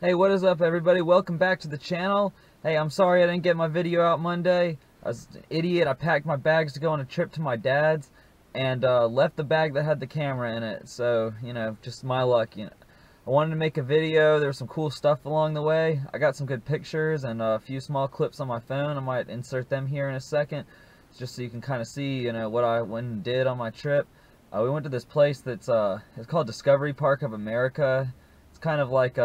Hey, what is up, everybody? Welcome back to the channel. Hey, I'm sorry I didn't get my video out Monday. I was an idiot. I packed my bags to go on a trip to my dad's and left the bag that had the camera in it. So, you know, just my luck. You know, I wanted to make a video. There was some cool stuff along the way. I got some good pictures and a few small clips on my phone. I might insert them here in a second, just so you can kind of see, you know, what I went and did on my trip. We went to this place that's it's called Discovery Park of America. It's kind of like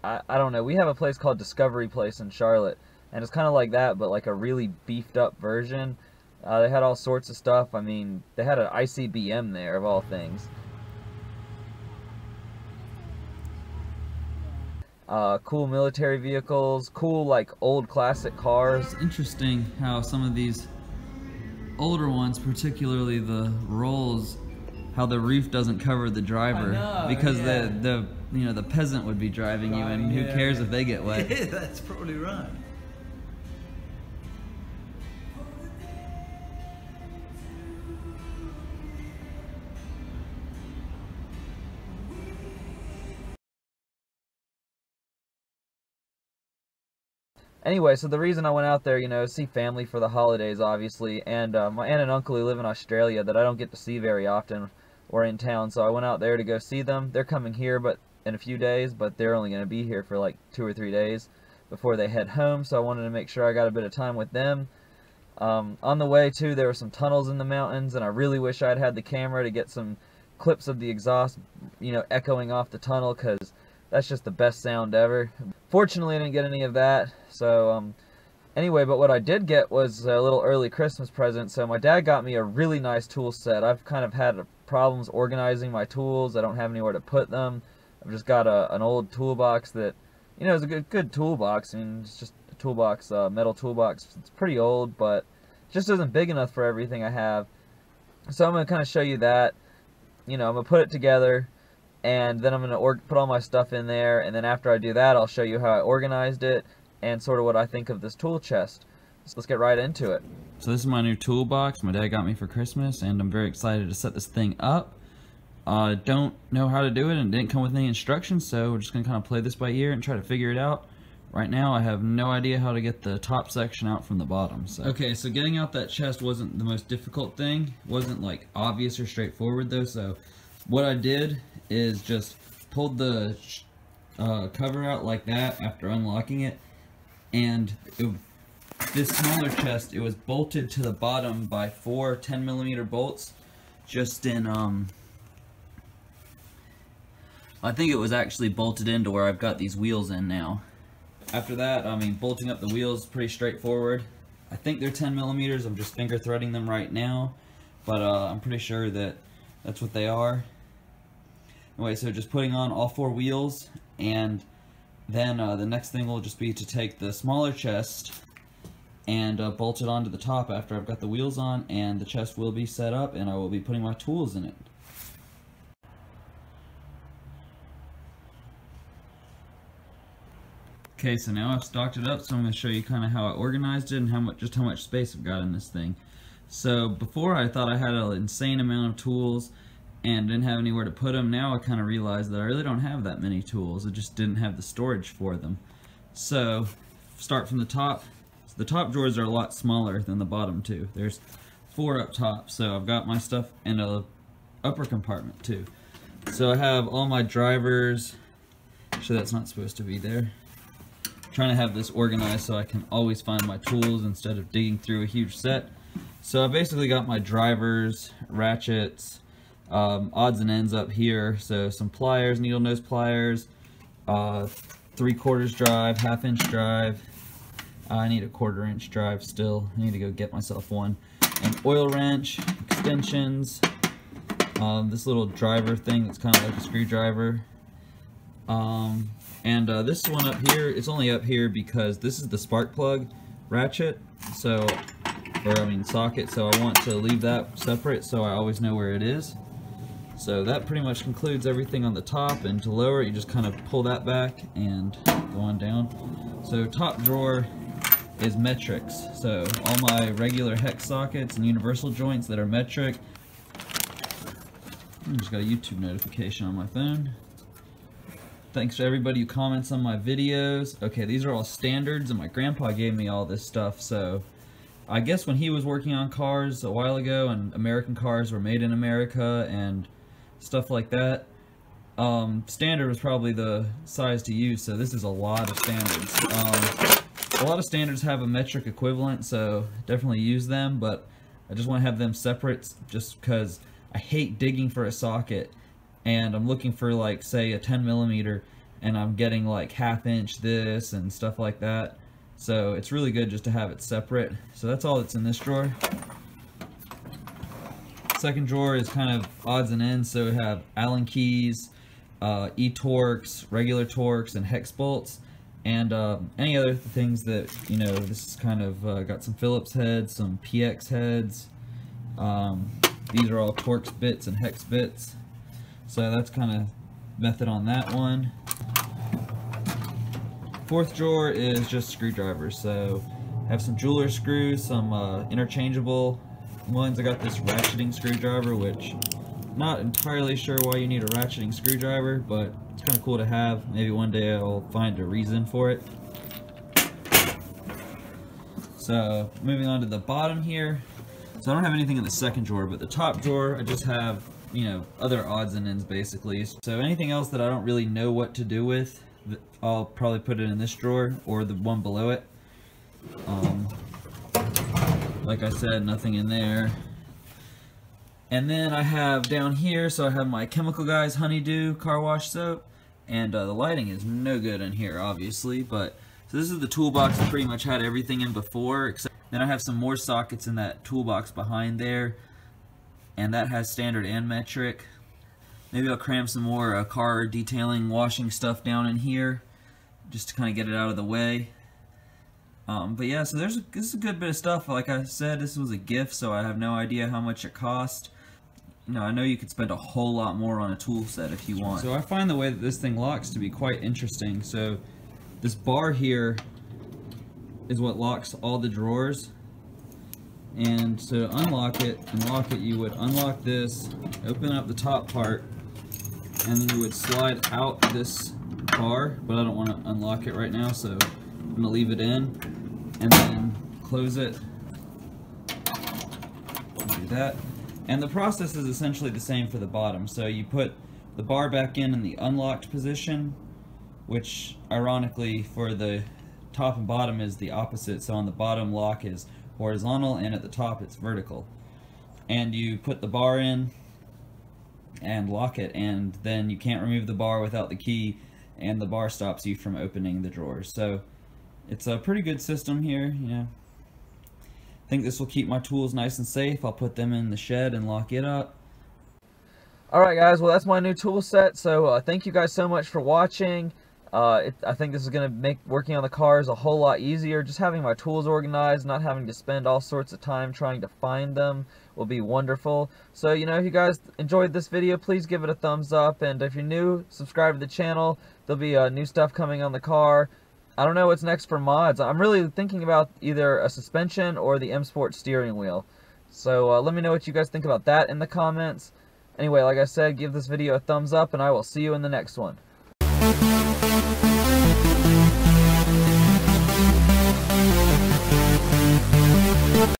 I don't know. We have a place called Discovery Place in Charlotte, and it's kind of like that, but like a really beefed up version. They had all sorts of stuff. I mean, they had an ICBM there, of all things. Cool military vehicles, cool like old classic cars. It's interesting how some of these older ones, particularly the Rolls, how the roof doesn't cover the driver. I know, because yeah. the you know, the peasant would be driving you, and who cares if they get wet. Yeah, that's probably right. Anyway, so the reason I went out there, you know, see family for the holidays, obviously, and my aunt and uncle who live in Australia that I don't get to see very often were in town, so I went out there to go see them. They're coming here but in a few days, but they're only going to be here for like 2 or 3 days before they head home, so I wanted to make sure I got a bit of time with them. On the way, too, there were some tunnels in the mountains, and I really wish I'd had the camera to get some clips of the exhaust, you know, echoing off the tunnel, because that's just the best sound ever. Fortunately, I didn't get any of that, so, anyway, but what I did get was a little early Christmas present. So my dad got me a really nice tool set. I've kind of had problems organizing my tools. I don't have anywhere to put them. I've just got an old toolbox that, you know, is a good toolbox. I mean, it's just a toolbox, metal toolbox. It's pretty old, but it just isn't big enough for everything I have. So I'm going to kind of show you that. You know, I'm going to put it together, and then I'm going to put all my stuff in there, and then after I do that, I'll show you how I organized it and sort of what I think of this tool chest. So let's get right into it. So this is my new toolbox my dad got me for Christmas, and I'm very excited to set this thing up. I don't know how to do it and didn't come with any instructions, so we're just going to kind of play this by ear and try to figure it out. Right now I have no idea how to get the top section out from the bottom. So. Okay, so getting out that chest wasn't the most difficult thing. It wasn't like obvious or straightforward though, so what I did is just pulled the cover out like that after unlocking it, and this smaller chest, it was bolted to the bottom by 4 10mm bolts, just in I think it was actually bolted into where I've got these wheels in now. After that, I mean, bolting up the wheels is pretty straightforward. I think they're 10mm. I'm just finger threading them right now, but I'm pretty sure that that's what they are. Anyway, so just putting on all 4 wheels, and then the next thing will just be to take the smaller chest and bolt it onto the top after I've got the wheels on, and the chest will be set up, and I will be putting my tools in it. Okay, so now I've stocked it up, so I'm going to show you kind of how I organized it and how much space I've got in this thing. So before I thought I had an insane amount of tools and didn't have anywhere to put them. Now I kind of realized that I really don't have that many tools. I just didn't have the storage for them. So start from the top. So the top drawers are a lot smaller than the bottom two. There's 4 up top, so I've got my stuff in a upper compartment too. So I have all my drivers. Actually, that's not supposed to be there. Trying to have this organized so I can always find my tools instead of digging through a huge set. So I basically got my drivers, ratchets, odds and ends up here. So some pliers, needle nose pliers, 3/4 drive, 1/2 inch drive. I need a 1/4 inch drive still. I need to go get myself one. An oil wrench, extensions, this little driver thing that's kind of like a screwdriver. This one up here, it's only up here because this is the spark plug ratchet, so, or I mean socket, so I want to leave that separate so I always know where it is. So that pretty much concludes everything on the top, and to lower it, you just kind of pull that back and go on down. So top drawer is metrics, so all my regular hex sockets and universal joints that are metric. I just got a YouTube notification on my phone. Thanks to everybody who comments on my videos. Okay, these are all standards, and my grandpa gave me all this stuff, so I guess when he was working on cars a while ago and American cars were made in America and stuff like that, standard was probably the size to use, so this is a lot of standards. A lot of standards have a metric equivalent, so definitely use them, but I just want to have them separate just because I hate digging for a socket and I'm looking for, like, say a 10mm and I'm getting like 1/2 inch this and stuff like that. So it's really good just to have it separate. So that's all that's in this drawer. Second drawer is kind of odds and ends, so we have Allen keys, E-Torx, regular Torx, and hex bolts, and any other things that, you know, this is kind of got some Phillips heads, some PX heads. These are all Torx bits and hex bits. So that's kind of method on that one. Fourth drawer is just screwdrivers. So I have some jeweler screws, some interchangeable ones. I got this ratcheting screwdriver, which not entirely sure why you need a ratcheting screwdriver, but it's kind of cool to have. Maybe one day I'll find a reason for it. So moving on to the bottom here. So I don't have anything in the second drawer, but the top drawer I just have, you know, other odds and ends basically. So anything else that I don't really know what to do with, I'll probably put it in this drawer or the one below it. Like I said, nothing in there. And then I have down here, so I have my Chemical Guys Honeydew car wash soap, and the lighting is no good in here obviously, but so this is the toolbox I pretty much had everything in before, except then I have some more sockets in that toolbox behind there, and that has standard and metric. Maybe I'll cram some more car detailing washing stuff down in here just to kind of get it out of the way. But yeah, so this is a good bit of stuff. Like I said, this was a gift, so I have no idea how much it cost. You know, I know you could spend a whole lot more on a tool set if you want. So I find the way that this thing locks to be quite interesting. So this bar here is what locks all the drawers. And so to unlock it and lock it, you would unlock this, open up the top part, and then you would slide out this bar, but I don't want to unlock it right now, so I'm going to leave it in, and then close it. Do that. And the process is essentially the same for the bottom. So you put the bar back in the unlocked position, which ironically for the top and bottom is the opposite. So on the bottom, lock is horizontal, and at the top it's vertical. And you put the bar in and lock it, and then you can't remove the bar without the key, and the bar stops you from opening the drawers. So it's a pretty good system here, you know. I think this will keep my tools nice and safe. I'll put them in the shed and lock it up. Alright guys, well that's my new tool set, so thank you guys so much for watching. I think this is going to make working on the cars a whole lot easier. Just having my tools organized, not having to spend all sorts of time trying to find them will be wonderful. So, you know, if you guys enjoyed this video, please give it a thumbs up. And if you're new, subscribe to the channel. There'll be new stuff coming on the car. I don't know what's next for mods. I'm really thinking about either a suspension or the M Sport steering wheel. So let me know what you guys think about that in the comments. Anyway, like I said, give this video a thumbs up, and I will see you in the next one.